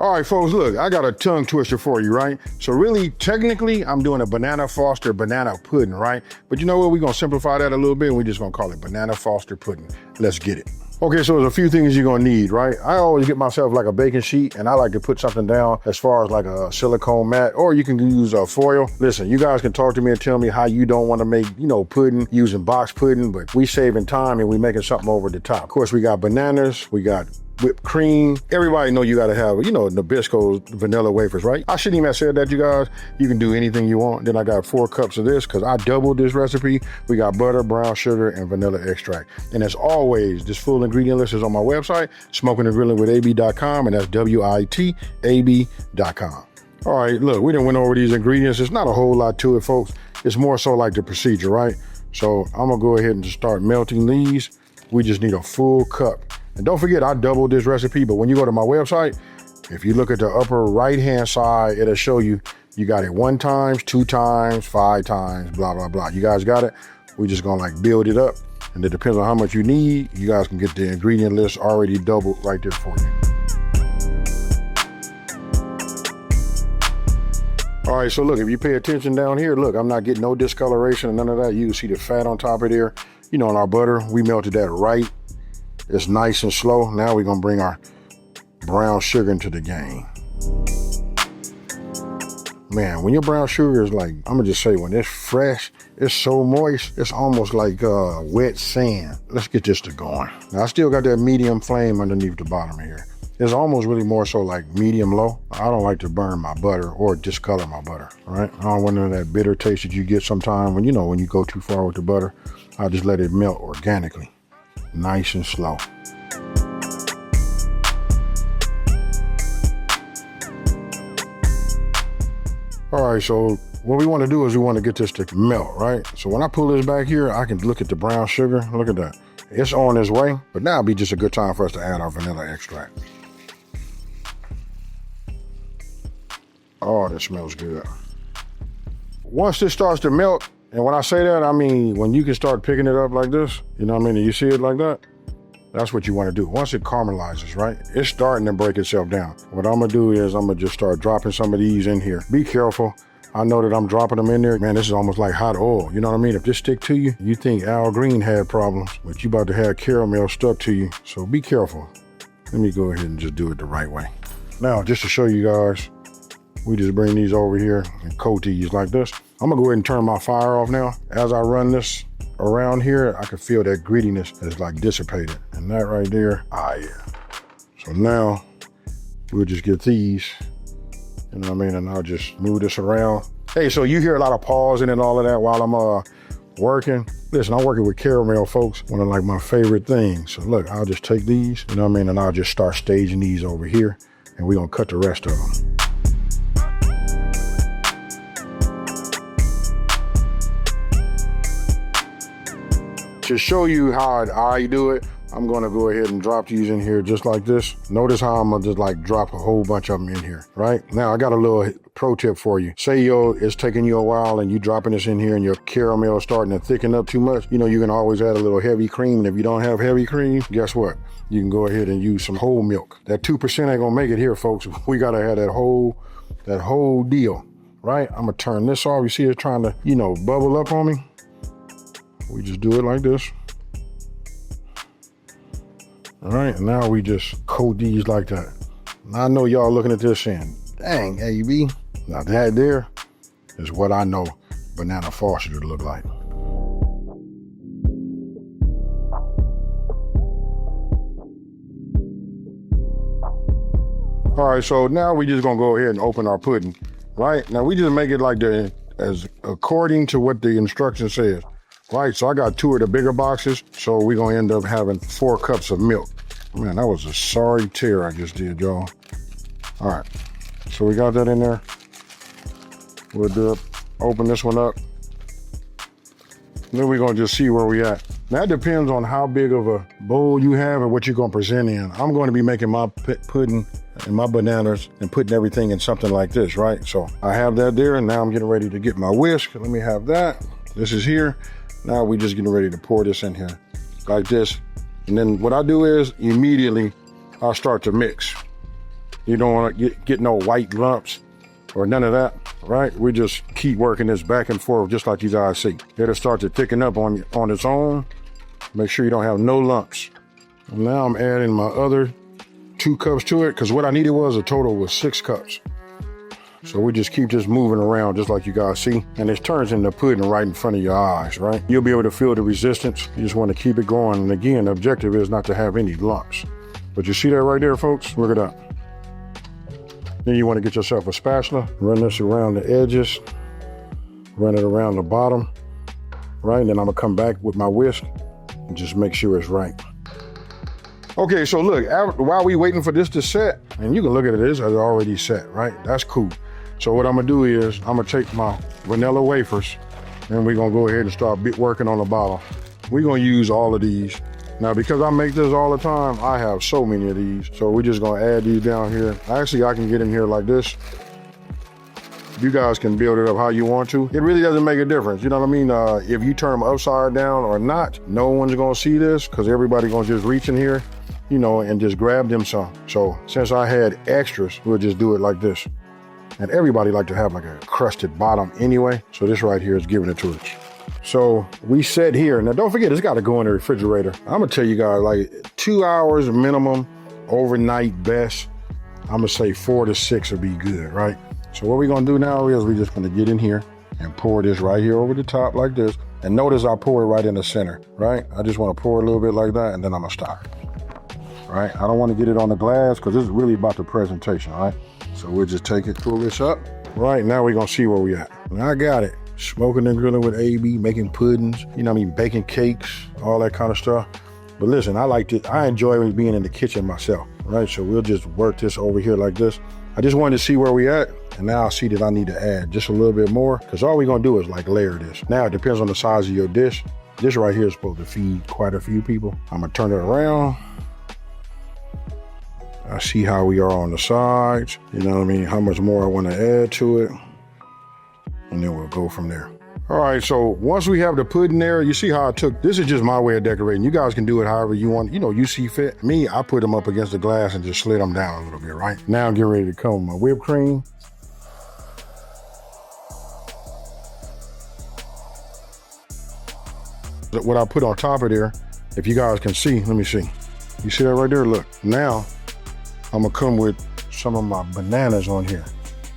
All right, folks, look, I got a tongue twister for you, right? So really, technically, I'm doing a Banana Foster banana pudding, right? But you know what? We're gonna simplify that a little bit and we're just gonna call it Banana Foster pudding. Let's get it. Okay, so there's a few things you're gonna need, right? I always get myself like a baking sheet and I like to put something down as far as like a silicone mat, or you can use a foil. Listen, you guys can talk to me and tell me how you don't wanna make, pudding using box pudding, but we saving time and we making something over the top. Of course, we got bananas, we got whipped cream. Everybody know you gotta have, Nabisco's vanilla wafers, right? I shouldn't even have said that, you guys. You can do anything you want. Then I got 4 cups of this because I doubled this recipe. We got butter, brown sugar, and vanilla extract. And as always, this full ingredient list is on my website, smokinandgrillinwithab.com, and that's WITAB.com. All right, look, we done went over these ingredients. It's not a whole lot to it, folks. It's more so like the procedure, right? So I'm gonna go ahead and just start melting these. We just need a full cup. And don't forget, I doubled this recipe, but when you go to my website, if you look at the upper right-hand side, it'll show you got it 1 time, 2 times, 5 times, blah, blah, blah. You guys got it? We're just gonna build it up. And it depends on how much you need. You guys can get the ingredient list already doubled right there for you. All right, so look, if you pay attention down here, look, I'm not getting no discoloration and none of that. You can see the fat on top of there. In our butter, we melted that right. It's nice and slow. Now we're gonna bring our brown sugar into the game. Man, when your brown sugar is I'm gonna just say, when it's fresh, it's so moist, it's almost like wet sand. Let's get this to going. Now I still got that medium flame underneath the bottom here. It's almost really more so like medium low. I don't like to burn my butter or discolor my butter, right? I don't want none of that bitter taste that you get sometime when you go too far with the butter. I just let it melt organically. Nice and slow. All right, so what we want to do is we want to get this to melt, right? So when I pull this back here, I can look at the brown sugar. Look at that. It's on its way, but now it'd be just a good time for us to add our vanilla extract. Oh, this smells good. Once this starts to melt, and when I say that, I mean, when you can start picking it up like this, and you see it like that, that's what you want to do. Once it caramelizes, right? It's starting to break itself down. What I'm gonna do is I'm gonna just start dropping some of these in here. Be careful. I know that I'm dropping them in there. Man, this is almost like hot oil. You know what I mean? If this stick to you, you think Al Green had problems, but you about to have caramel stuck to you. So be careful. Let me go ahead and just do it the right way. Now, just to show you guys, we just bring these over here and coat these like this. I'm gonna go ahead and turn my fire off now. As I run this around here, I can feel that grittiness is dissipated. And that right there, yeah. So now we'll just get these, and I'll just move this around. Hey, so you hear a lot of pausing and all of that while I'm working. Listen, I'm working with caramel, folks, one of my favorite things. So look, I'll just take these, and I'll just start staging these over here, and we're gonna cut the rest of them. To show you how I do it, I'm gonna go ahead and drop these in here just like this. Notice how I'm gonna just drop a whole bunch of them in here, right? Now I got a little pro tip for you. Say it's taking you a while and you dropping this in here and your caramel is starting to thicken up too much. You can always add a little heavy cream, and if you don't have heavy cream, guess what? You can go ahead and use some whole milk. That 2% ain't gonna make it here, folks. We gotta have that whole deal, right? I'm gonna turn this off. You see it trying to, bubble up on me? We just do it like this. All right, and now we just coat these like that. Now I know y'all looking at this saying, dang, AB. Now that there is what I know Banana Foster to look like. All right, so now we just gonna go ahead and open our pudding, right? Now we just make it as according to what the instruction says. Right, so I got 2 of the bigger boxes, so we're gonna end up having 4 cups of milk. Man, that was a sorry tear I just did, y'all. All right, so we got that in there. We'll open this one up. Then we're gonna just see where we at. Now, that depends on how big of a bowl you have and what you're gonna present in. I'm gonna be making my pudding and my bananas and putting everything in something like this, right? So I have that there, and now I'm getting ready to get my whisk. Let me have that. This is here. Now we're just getting ready to pour this in here like this. And then what I do is immediately I'll start to mix. You don't want to get no white lumps or none of that, right? We just keep working this back and forth just like you guys see. It'll start to thicken up on its own. Make sure you don't have no lumps. And now I'm adding my other 2 cups to it because what I needed was a total was 6 cups. So we just keep this moving around just like you guys see. And it turns into pudding right in front of your eyes, right? You'll be able to feel the resistance. You just want to keep it going. And again, the objective is not to have any lumps. But you see that right there, folks? Look at that. Then you want to get yourself a spatula, run this around the edges, run it around the bottom, right? And then I'm gonna come back with my whisk and just make sure it's right. Okay, so look, while we waiting for this to set, and you can look at it, it's already set, right? That's cool. So what I'm gonna do is I'm gonna take my vanilla wafers and we're gonna go ahead and start working on the bottom. We're gonna use all of these. Now, because I make this all the time, I have so many of these. So we're just gonna add these down here. Actually, I can get in here like this. You guys can build it up how you want to. It really doesn't make a difference, you know what I mean? If you turn them upside down or not, no one's gonna see this because everybody gonna just reach in here, you know, and just grab them some. So since I had extras, we'll just do it like this. And everybody like to have like a crusted bottom anyway. So this right here is giving it to us. So we set here. Now don't forget, it's got to go in the refrigerator. I'm gonna tell you guys like 2 hours minimum, overnight best. I'm gonna say 4 to 6 would be good, right? So what we're gonna do now is we're just gonna get in here and pour this right here over the top like this. And notice I pour it right in the center, right? I just wanna pour a little bit like that and then I'm gonna stop, right? I don't wanna get it on the glass because this is really about the presentation, right? So we'll just take it, pull this up. Right, now we're gonna see where we at. And I got it. Smoking and grilling with AB, making puddings, you know what I mean, baking cakes, all that kind of stuff. But listen, I enjoy being in the kitchen myself, right? So we'll just work this over here like this. I just wanted to see where we at, and now I see that I need to add just a little bit more, because all we're gonna do is like layer this. Now it depends on the size of your dish. This right here is supposed to feed quite a few people. I'm gonna turn it around. I see how we are on the sides, you know what I mean, how much more I wanna add to it. And then we'll go from there. All right, so once we have the pudding there, you see how I took, this is just my way of decorating. You guys can do it however you want, you know, you see fit. Me, I put them up against the glass and just slid them down a little bit, right? Now I'm getting ready to come with my whipped cream. What I put on top of there, if you guys can see, let me see. You see that right there? Look, now I'm gonna come with some of my bananas on here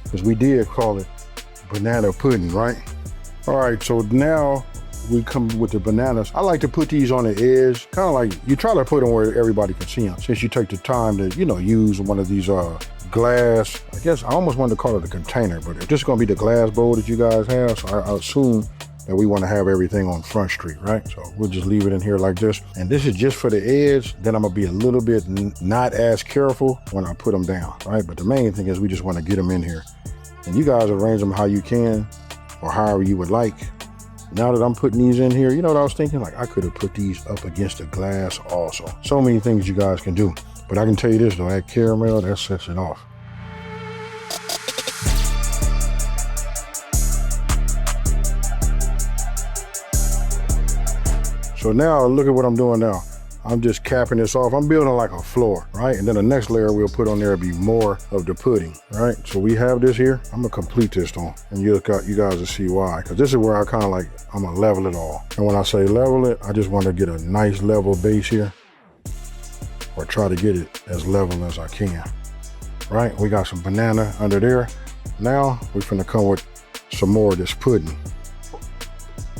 because we did call it banana pudding, right? All right, so now we come with the bananas. I like to put these on the edge, kind of like, you try to put them where everybody can see them. Since you take the time to, you know, use one of these glass, I guess I almost wanted to call it a container, but if this is gonna be the glass bowl that you guys have, so I assume that we wanna have everything on Front Street, right? So we'll just leave it in here like this. And this is just for the edge. Then I'm gonna be a little bit not as careful when I put them down, right? But the main thing is we just wanna get them in here. And you guys arrange them how you can or however you would like. Now that I'm putting these in here, you know what I was thinking? Like I could have put these up against the glass also. So many things you guys can do. But I can tell you this though, that caramel, that sets it off. So now look at what I'm doing now. I'm just capping this off. I'm building like a floor, right? And then the next layer we'll put on there will be more of the pudding, right? So we have this here. I'm gonna complete this though, and you guys will see why. Because this is where I kind of like, I'm gonna level it all. And when I say level it, I just want to get a nice level base here, or try to get it as level as I can, right? We got some banana under there. Now we're finna come with some more of this pudding.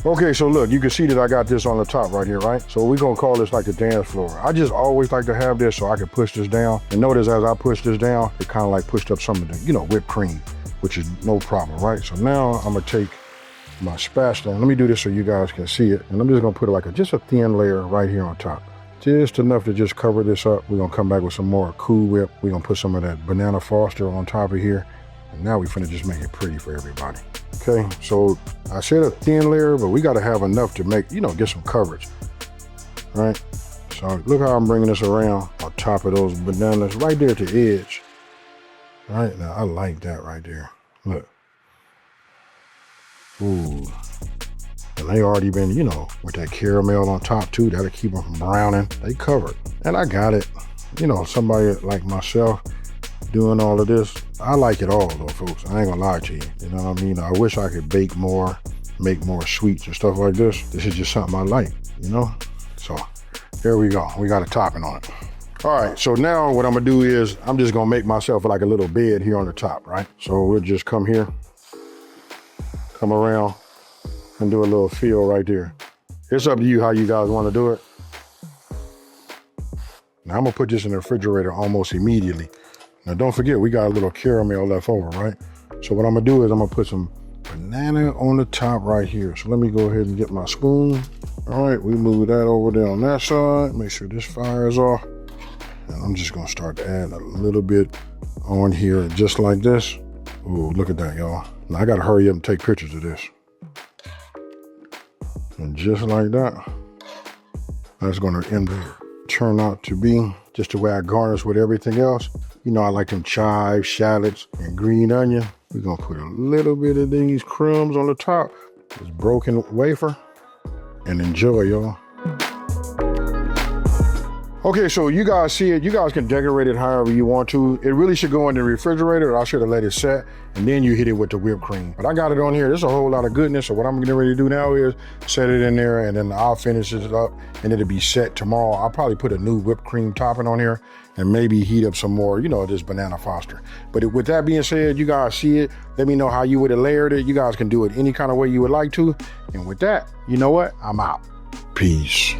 Okay, so look, you can see that I got this on the top right here, right? So we're gonna call this like the dance floor. I just always like to have this so I can push this down. And notice as I push this down, it kind of like pushed up some of the, you know, whipped cream, which is no problem, right? So now I'm gonna take my spatula, and let me do this so you guys can see it. And I'm just gonna put like just a thin layer right here on top. Just enough to just cover this up. We're gonna come back with some more Cool Whip. We're gonna put some of that banana foster on top of here. And now we finna just make it pretty for everybody. Okay, so I said a thin layer, but we gotta have enough to make, you know, get some coverage, right? So look how I'm bringing this around on top of those bananas right there at the edge. Right now, I like that right there. Look. Ooh. And they already been, you know, with that caramel on top too, that'll keep them from browning. They covered. And I got it. You know, somebody like myself, doing all of this. I like it all though, folks. I ain't gonna lie to you. You know what I mean? I wish I could bake more, make more sweets and stuff like this. This is just something I like, you know? So there we go. We got a topping on it. All right, so now what I'm gonna do is I'm just gonna make myself like a little bed here on the top, right? So we'll just come here, come around and do a little fill right there. It's up to you how you guys wanna do it. Now I'm gonna put this in the refrigerator almost immediately. Now don't forget, we got a little caramel left over, right? So what I'm gonna do is I'm gonna put some banana on the top right here. So let me go ahead and get my spoon. All right, we move that over there on that side. Make sure this fire is off. And I'm just gonna start to add a little bit on here, just like this. Ooh, look at that, y'all. Now I gotta hurry up and take pictures of this. And just like that, that's gonna turn out to be just the way I garnish with everything else. You know, I like them chives, shallots, and green onion. We're gonna put a little bit of these crumbs on the top, this broken wafer, and enjoy, y'all. Okay, so you guys see it. You guys can decorate it however you want to. It really should go in the refrigerator. I should have let it set, and then you hit it with the whipped cream. But I got it on here. There's a whole lot of goodness. So what I'm getting ready to do now is set it in there, and then I'll finish it up, and it'll be set tomorrow. I'll probably put a new whipped cream topping on here, and maybe heat up some more, you know, this banana foster. But with that being said, you guys see it. Let me know how you would have layered it. You guys can do it any kind of way you would like to. And with that, you know what? I'm out. Peace.